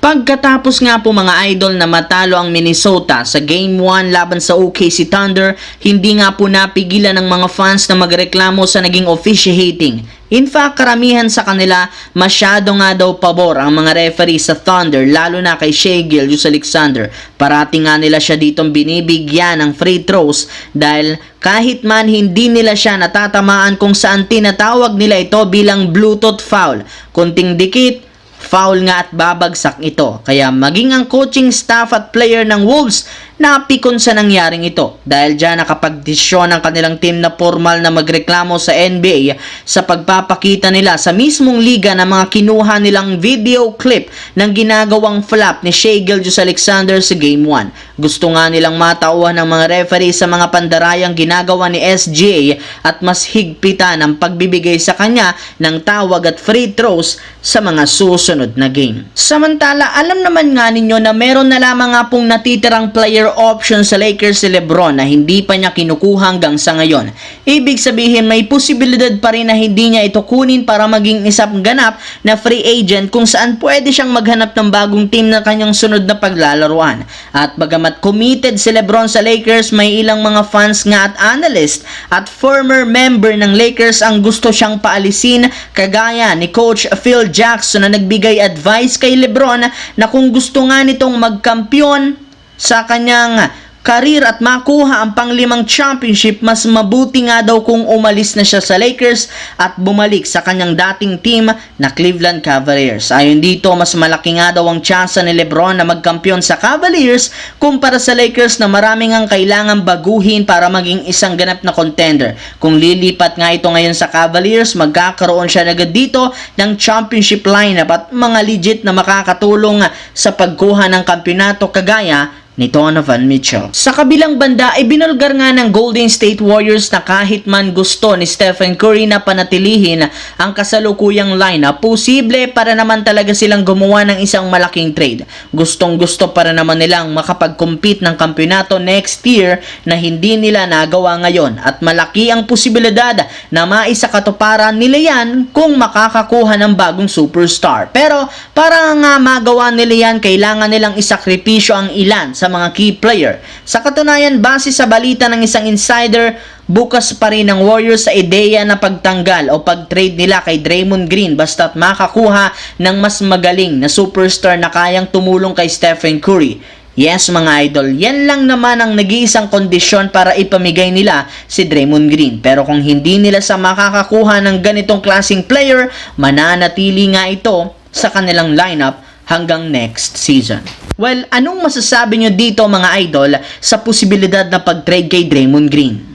Pagkatapos nga po mga idol na matalo ang Minnesota sa Game 1 laban sa OKC Thunder, hindi nga po napigilan ng mga fans na magreklamo sa naging officiating. In fact, karamihan sa kanila masyado nga daw pabor ang mga referee sa Thunder, lalo na kay Shai Gilgeous-Alexander. Parati nga nila siya ditong binibigyan ng free throws dahil kahit man hindi nila siya natatamaan kung saan tinatawag nila ito bilang Bluetooth foul. Kunting dikit, foul nga at babagsak ito. Kaya maging ang coaching staff at player ng Wolves napikon sa nangyaring ito. Dahil dyan nakapagdesisyon ang kanilang team na formal na magreklamo sa NBA sa pagpapakita nila sa mismong liga ng mga kinuha nilang video clip ng ginagawang flap ni Shai Gilgeous-Alexander sa Game 1. Gusto nga nilang matauhan ng mga referee sa mga pandarayang ginagawa ni SGA at mas higpitan ang pagbibigay sa kanya ng tawag at free throws sa mga susunod na game. Samantala, alam naman nga ninyo na meron na lamang nga pong natitirang player option sa Lakers si LeBron na hindi pa niya kinukuha hanggang sa ngayon. Ibig sabihin may posibilidad pa rin na hindi niya ito kunin para maging isang ganap na free agent kung saan pwede siyang maghanap ng bagong team na kanyang sunod na paglalaruan. At bagamat committed si LeBron sa Lakers, may ilang mga fans nga at analyst at former member ng Lakers ang gusto siyang paalisin, kagaya ni Coach Phil Jackson na nagbigay advice kay LeBron na kung gusto nga nitong magkampiyon sa kanyang career at makuha ang pang-5 championship, mas mabuti nga daw kung umalis na siya sa Lakers at bumalik sa kanyang dating team na Cleveland Cavaliers. Ayon dito, mas malaki nga daw ang tsansa ni LeBron na magkampiyon sa Cavaliers kumpara sa Lakers na maraming ang kailangang baguhin para maging isang ganap na contender. Kung lilipat nga ito ngayon sa Cavaliers, magkakaroon siya agad dito ng championship lineup at mga legit na makakatulong sa pagkuha ng kampyonato kagaya ni Donovan Mitchell. Sa kabilang banda, ibinulgar nga ng Golden State Warriors na kahit man gusto ni Stephen Curry na panatilihin ang kasalukuyang lineup, posible para naman talaga silang gumawa ng isang malaking trade. Gustong-gusto para naman nilang makapag-compete ng kampyonato next year na hindi nila nagawa ngayon at malaki ang posibilidad na maisakatuparan nila yan kung makakakuha ng bagong superstar. Pero para nga magawa nila yan, kailangan nilang isakripisyo ang ilan sa mga key player. Sa katunayan, base sa balita ng isang insider, bukas pa rin ang Warriors sa ideya na pagtanggal o pag-trade nila kay Draymond Green basta't makakuha ng mas magaling na superstar na kayang tumulong kay Stephen Curry. Yes mga idol, yan lang naman ang nag-iisang kondisyon para ipamigay nila si Draymond Green. Pero kung hindi nila sa makakakuha ng ganitong klaseng player, mananatili nga ito sa kanilang lineup hanggang next season. Well, anong masasabi nyo dito mga idol sa posibilidad na pag-trade kay Draymond Green?